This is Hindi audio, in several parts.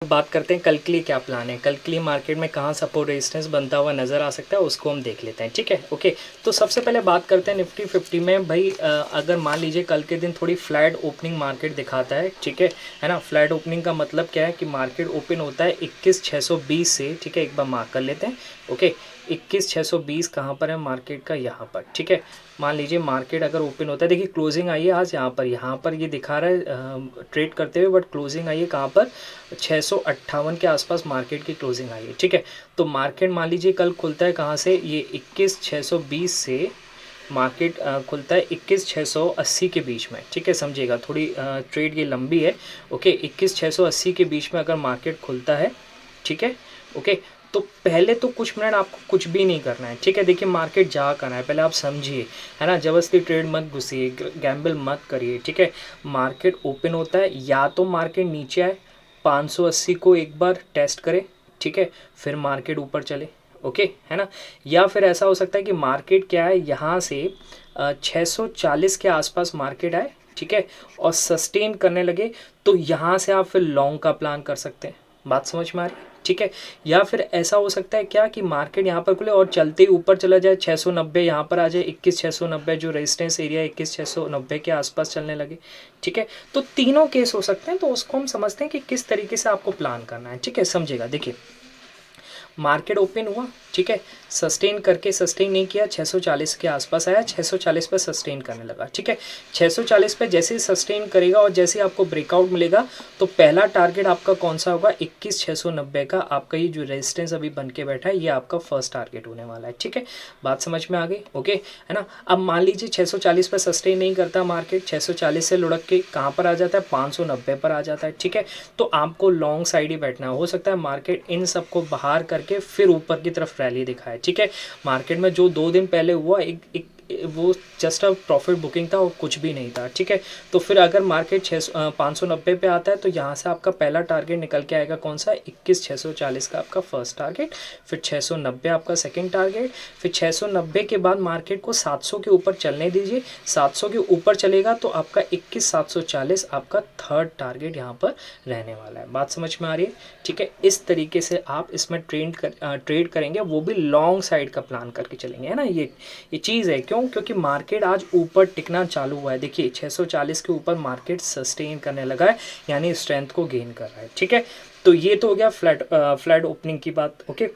बात करते हैं कल के लिए क्या प्लान है। कल के लिए मार्केट में कहाँ सपोर्ट रेजिस्टेंस बनता हुआ नज़र आ सकता है उसको हम देख लेते हैं, ठीक है। ओके, तो सबसे पहले बात करते हैं निफ्टी 50 में। भाई अगर मान लीजिए कल के दिन थोड़ी फ्लैट ओपनिंग मार्केट दिखाता है, ठीक है ना। फ्लैट ओपनिंग का मतलब क्या है कि मार्केट ओपन होता है 21,620 से, ठीक है। एक बार मार्क कर लेते हैं। ओके, 21,620 कहाँ पर है मार्केट का, यहाँ पर, ठीक है। मान लीजिए मार्केट अगर ओपन होता है, देखिए क्लोजिंग आई है आज यहाँ पर ये दिखा रहा है ट्रेड करते हुए, बट क्लोजिंग आई है कहाँ पर, 658 के आसपास मार्केट की क्लोजिंग आई है, ठीक है। तो मार्केट मान लीजिए कल खुलता है कहाँ से, ये 21,620 से मार्केट खुलता है 21,680 के बीच में, ठीक है। समझिएगा, थोड़ी ट्रेड ये लंबी है। ओके, 21,680 के बीच में अगर मार्केट खुलता है, ठीक है। ओके, तो पहले तो कुछ मिनट आपको कुछ भी नहीं करना है, ठीक है। देखिए मार्केट जा करना है, पहले आप समझिए, है ना। जबरदस्ती ट्रेड मत घुसिए, गैम्बल मत करिए, ठीक है। मार्केट ओपन होता है, या तो मार्केट नीचे आए 580 को एक बार टेस्ट करे, ठीक है, फिर मार्केट ऊपर चले, ओके, है ना। या फिर ऐसा हो सकता है कि मार्केट क्या है, यहाँ से 640 के आसपास मार्केट आए, ठीक है, और सस्टेन करने लगे, तो यहाँ से आप फिर लॉन्ग का प्लान कर सकते हैं। बात समझ में आ रही है, ठीक है। या फिर ऐसा हो सकता है क्या कि मार्केट यहाँ पर खुले और चलते ही ऊपर चला जाए 690, यहाँ पर आ जाए 21,690, जो रेजिस्टेंस एरिया 21,690 के आसपास चलने लगे, ठीक है। तो तीनों केस हो सकते हैं, तो उसको हम समझते हैं कि किस तरीके से आपको प्लान करना है, ठीक है। समझिएगा, देखिए मार्केट ओपन हुआ, ठीक है, सस्टेन करके सस्टेन नहीं किया, 640 के आसपास आया, 640 पर सस्टेन करने लगा, ठीक है। 640 पे जैसे ही सस्टेन करेगा और जैसे ही आपको ब्रेकआउट मिलेगा, तो पहला टारगेट आपका कौन सा होगा, 21,690 का। आपका ये जो रेजिस्टेंस अभी बन के बैठा है, ये आपका फर्स्ट टारगेट होने वाला है, ठीक है। बात समझ में आ गई, ओके, है ना। अब मान लीजिए 640 पर सस्टेन नहीं करता मार्केट, 640 से लुढ़क के कहाँ पर आ जाता है, 590 पर आ जाता है, ठीक है। तो आपको लॉन्ग साइड ही बैठना है। हो सकता है मार्केट इन सबको बाहर करके फिर ऊपर की तरफ रैली दिखाए, ठीक है। मार्केट में जो 2 दिन पहले हुआ, एक वो जस्ट अ प्रॉफिट बुकिंग था और कुछ भी नहीं था, ठीक है। तो फिर अगर मार्केट 590 पे आता है, तो यहाँ से आपका पहला टारगेट निकल के आएगा कौन सा, 21,640 का आपका फर्स्ट टारगेट, फिर 690 आपका सेकंड टारगेट, फिर 690 के बाद मार्केट को 700 के ऊपर चलने दीजिए। 700 के ऊपर चलेगा तो आपका 21,740 आपका थर्ड टारगेट यहाँ पर रहने वाला है। बात समझ में आ रही है, ठीक है। इस तरीके से आप इसमें ट्रेड करेंगे, वो भी लॉन्ग साइड का प्लान करके चलेंगे, है ना। ये चीज़ है, क्यों, क्योंकि मार्केट आज ऊपर टिकना चालू हुआ है। देखिए 640 के ऊपर मार्केट सस्टेन करने लगा है, यानी स्ट्रेंथ को गेन कर रहा है, ठीक है। तो ये तो हो गया फ्लैट ओपनिंग की बात, ओके।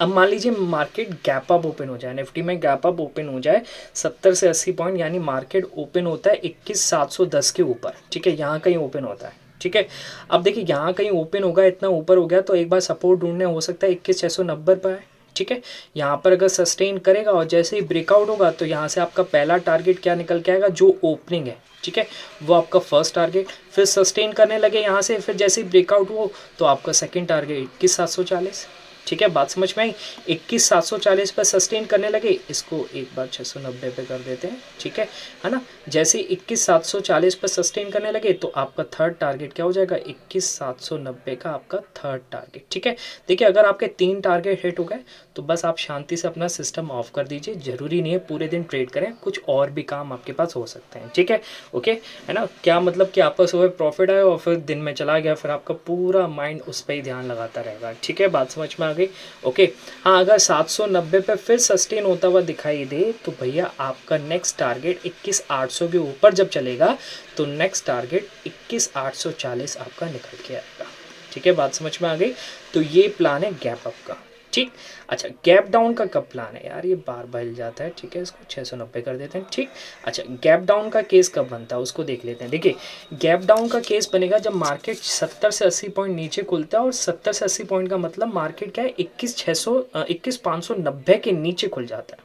अब मान लीजिए मार्केट गैप अप ओपन हो जाए, निफ्टी में गैप अप ओपन हो जाए 70 से 80 पॉइंट, यानी मार्केट ओपन होता है 21,710 के ऊपर, ठीक है, यहाँ कहीं ओपन होता है, ठीक है। अब देखिए यहाँ कहीं ओपन होगा, इतना ऊपर हो गया, तो एक बार सपोर्ट ढूंढने हो सकता है 21,690 पर है, ठीक है। यहाँ पर अगर सस्टेन करेगा और जैसे ही ब्रेकआउट होगा, तो यहाँ से आपका पहला टारगेट क्या निकल के आएगा, जो ओपनिंग है, ठीक है, वो आपका फर्स्ट टारगेट। फिर सस्टेन करने लगे यहाँ से, फिर जैसे ही ब्रेकआउट हो, तो आपका सेकंड टारगेट 21,740, ठीक है। बात समझ में आई। 21,740 पर सस्टेन करने लगे, इसको एक बार 690 पे कर देते हैं, ठीक है ना। जैसे 21,740 पर सस्टेन करने लगे, तो आपका थर्ड टारगेट क्या हो जाएगा, 21,790 का आपका थर्ड टारगेट, ठीक है। देखिए अगर आपके 3 टारगेट हिट हो गए, तो बस आप शांति से अपना सिस्टम ऑफ कर दीजिए। जरूरी नहीं है पूरे दिन ट्रेड करें, कुछ और भी काम आपके पास हो सकते हैं, ठीक है, ओके, है ना। क्या मतलब कि आपका सुबह प्रॉफिट आया और फिर दिन में चला गया, फिर आपका पूरा माइंड उस पर ही ध्यान लगाता रहेगा, ठीक है। बात समझ में आ गई, ओके। हाँ, अगर 790 पे फिर सस्टेन होता हुआ दिखाई दे, तो भैया आपका नेक्स्ट टारगेट 21,800 के ऊपर जब चलेगा, तो नेक्स्ट टारगेट 21,840 आपका निकल के आएगा, ठीक है। बात समझ में आ गई। तो ये प्लान है गैप अप का, ठीक। अच्छा, गैप डाउन का कब प्लान है यार, ये बार बार हिल जाता है, ठीक है, इसको 690 कर देते हैं, ठीक। अच्छा, गैप डाउन का केस कब बनता है उसको देख लेते हैं। देखिए गैप डाउन का केस बनेगा जब मार्केट 70 से 80 पॉइंट नीचे खुलता है, और 70 से 80 पॉइंट का मतलब मार्केट क्या है, 21,590 के नीचे खुल जाता है,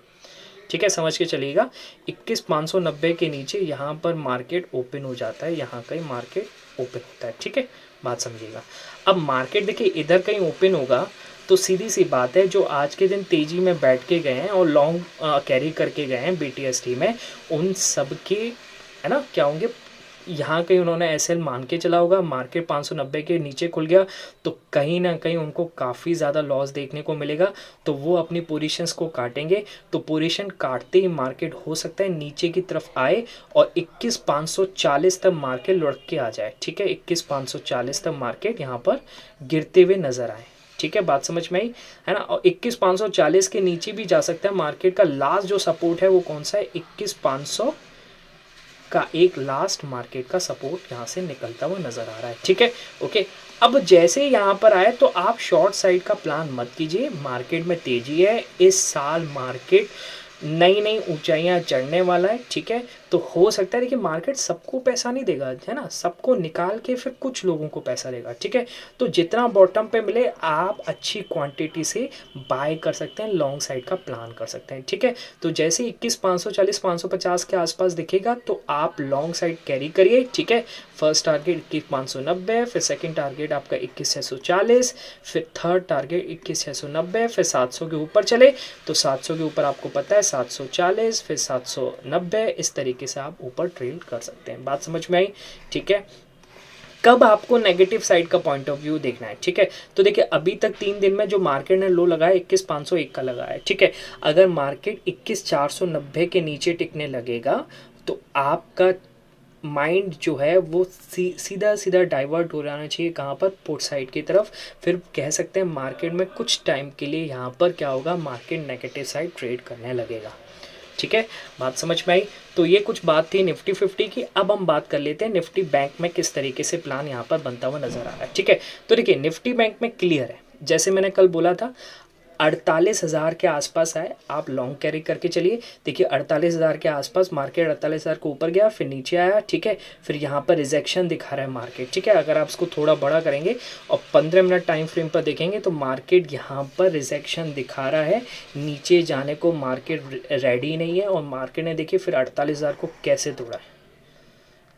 ठीक है। समझ के चलिएगा, 21,590 के नीचे यहाँ पर मार्केट ओपन हो जाता है, यहाँ कहीं मार्केट ओपन होता है, ठीक है। बात समझिएगा। अब मार्केट देखिए इधर कहीं ओपन होगा, तो सीधी सी बात है, जो आज के दिन तेजी में बैठ के गए हैं और लॉन्ग कैरी करके गए हैं BTST में, उन सब के, है ना, क्या होंगे, यहाँ कहीं उन्होंने एसएल मान के चला होगा, मार्केट 590 के नीचे खुल गया तो कहीं ना कहीं उनको काफ़ी ज़्यादा लॉस देखने को मिलेगा, तो वो अपनी पोजीशंस को काटेंगे। तो पोजीशन काटते ही मार्केट हो सकता है नीचे की तरफ आए और 21,540 तक मार्केट लुढ़क के आ जाए। ठीक है, 21,540 तक मार्केट यहाँ पर गिरते हुए नज़र आए। ठीक है, बात समझ में आई है ना। और 21,540 के नीचे भी जा सकता है मार्केट का। लास्ट जो सपोर्ट है वो कौन सा है, 21,500 का एक लास्ट मार्केट का सपोर्ट यहाँ से निकलता हुआ नजर आ रहा है। ठीक है, ओके। अब जैसे यहाँ पर आए तो आप शॉर्ट साइड का प्लान मत कीजिए। मार्केट में तेजी है, इस साल मार्केट नई नई ऊंचाइयां चढ़ने वाला है। ठीक है, तो हो सकता है, देखिए मार्केट सबको पैसा नहीं देगा, है ना, सबको निकाल के फिर कुछ लोगों को पैसा देगा। ठीक है, तो जितना बॉटम पे मिले आप अच्छी क्वांटिटी से बाय कर सकते हैं, लॉन्ग साइड का प्लान कर सकते हैं। ठीक है, तो जैसे 21,540 550 के आसपास दिखेगा तो आप लॉन्ग साइड कैरी करिए। ठीक है, फर्स्ट टारगेट 21,590, फिर सेकंड टारगेट आपका 21,640, फिर थर्ड टारगेट 21,690, फिर 700 के ऊपर चले तो 700 के ऊपर आपको पता है 740, फिर 790, इस तरीके से आप ऊपर ट्रेड कर सकते हैं। बात समझ में आई। ठीक है, कब आपको नेगेटिव साइड का पॉइंट ऑफ व्यू देखना है। ठीक है, तो देखिए अभी तक 3 दिन में जो मार्केट ने लो लगाया 21,501 का लगाया है। ठीक है, अगर मार्केट 21,490 के नीचे टिकने लगेगा तो आपका माइंड जो है वो सीधा सीधा डाइवर्ट हो जाना चाहिए, कहाँ पर, पुट साइड की तरफ। फिर कह सकते हैं मार्केट में कुछ टाइम के लिए यहाँ पर क्या होगा, मार्केट नेगेटिव साइड ट्रेड करने लगेगा। ठीक है, बात समझ में आई। तो ये कुछ बात थी निफ्टी 50 की। अब हम बात कर लेते हैं निफ्टी बैंक में किस तरीके से प्लान यहाँ पर बनता हुआ नजर आ रहा है। ठीक है, तो देखिए निफ्टी बैंक में क्लियर है, जैसे मैंने कल बोला था 48,000 के आसपास आए, आप लॉन्ग कैरी करके चलिए। देखिए 48,000 के आसपास मार्केट 48,000 को ऊपर गया, फिर नीचे आया। ठीक है, फिर यहाँ पर रिजेक्शन दिखा रहा है मार्केट। ठीक है, अगर आप इसको थोड़ा बड़ा करेंगे और 15 मिनट टाइम फ्रेम पर देखेंगे तो मार्केट यहाँ पर रिजेक्शन दिखा रहा है, नीचे जाने को मार्केट रेडी नहीं है। और मार्केट ने देखिए फिर 48,000 को कैसे तोड़ा है।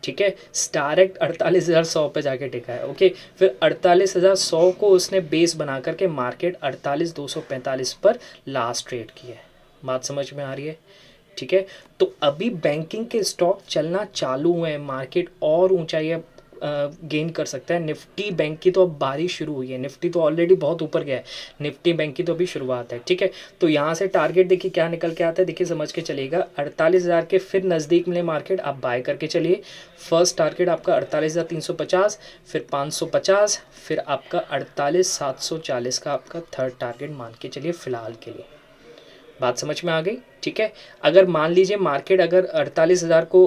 ठीक है, डायरेक्ट 48,100 पे जाके टिका है। ओके, फिर 48,100 को उसने बेस बना करके मार्केट 48,245 पर लास्ट ट्रेड किया है। बात समझ में आ रही है। ठीक है, तो अभी बैंकिंग के स्टॉक चलना चालू हुए हैं, मार्केट और ऊंचाई गेन कर सकता है। निफ्टी बैंक की तो अब बारिश शुरू हुई है, निफ्टी तो ऑलरेडी बहुत ऊपर गया है, निफ्टी बैंक की तो अभी शुरुआत है। ठीक है, तो यहाँ से टारगेट देखिए क्या निकल के आता है, देखिए समझ के चलिएगा 48,000 के फिर नज़दीक मिले मार्केट, आप बाय करके चलिए। फर्स्ट टारगेट आपका 48,350, फिर 550, फिर आपका 48,740 का आपका थर्ड टारगेट मान के चलिए फिलहाल के लिए। बात समझ में आ गई। ठीक है, अगर मान लीजिए मार्केट अगर 48,000 को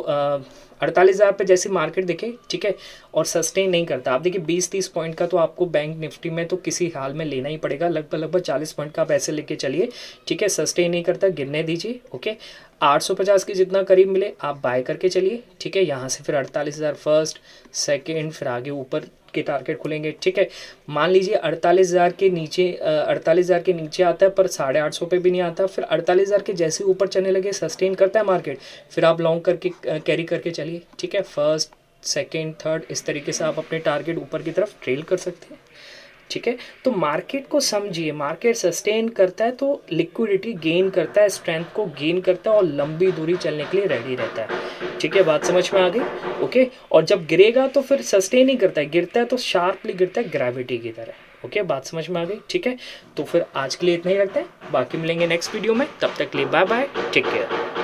48,000 पे जैसी मार्केट दिखे, ठीक है, और सस्टेन नहीं करता, आप देखिए 20-30 पॉइंट का तो आपको बैंक निफ्टी में तो किसी हाल में लेना ही पड़ेगा, लगभग 40 पॉइंट का आप ऐसे लेके चलिए। ठीक है, सस्टेन नहीं करता, गिरने दीजिए। ओके, 850 के जितना करीब मिले आप बाय करके चलिए। ठीक है, यहाँ से फिर 48,000 फर्स्ट सेकेंड, फिर आगे ऊपर के टारगेट खुलेंगे। ठीक है, मान लीजिए 48,000 के नीचे 48,000 के नीचे आता है पर 850 पे भी नहीं आता, फिर 48,000 के जैसे ऊपर चलने लगे, सस्टेन करता है मार्केट, फिर आप लॉन्ग करके कैरी करके चलिए। ठीक है, फर्स्ट सेकेंड थर्ड, इस तरीके से आप अपने टारगेट ऊपर की तरफ ट्रेल कर सकते हैं। ठीक है, तो मार्केट को समझिए, मार्केट सस्टेन करता है तो लिक्विडिटी गेन करता है, स्ट्रेंथ को गेन करता है और लंबी दूरी चलने के लिए रेडी रहता है। ठीक है, बात समझ में आ गई। ओके, और जब गिरेगा तो फिर सस्टेन ही करता है, गिरता है तो शार्पली गिरता है ग्रेविटी की तरह। ओके, बात समझ में आ गई। ठीक है, तो फिर आज के लिए इतना ही रखते हैं, बाकी मिलेंगे नेक्स्ट वीडियो में, तब तक के लिए बाय बाय, टेक केयर।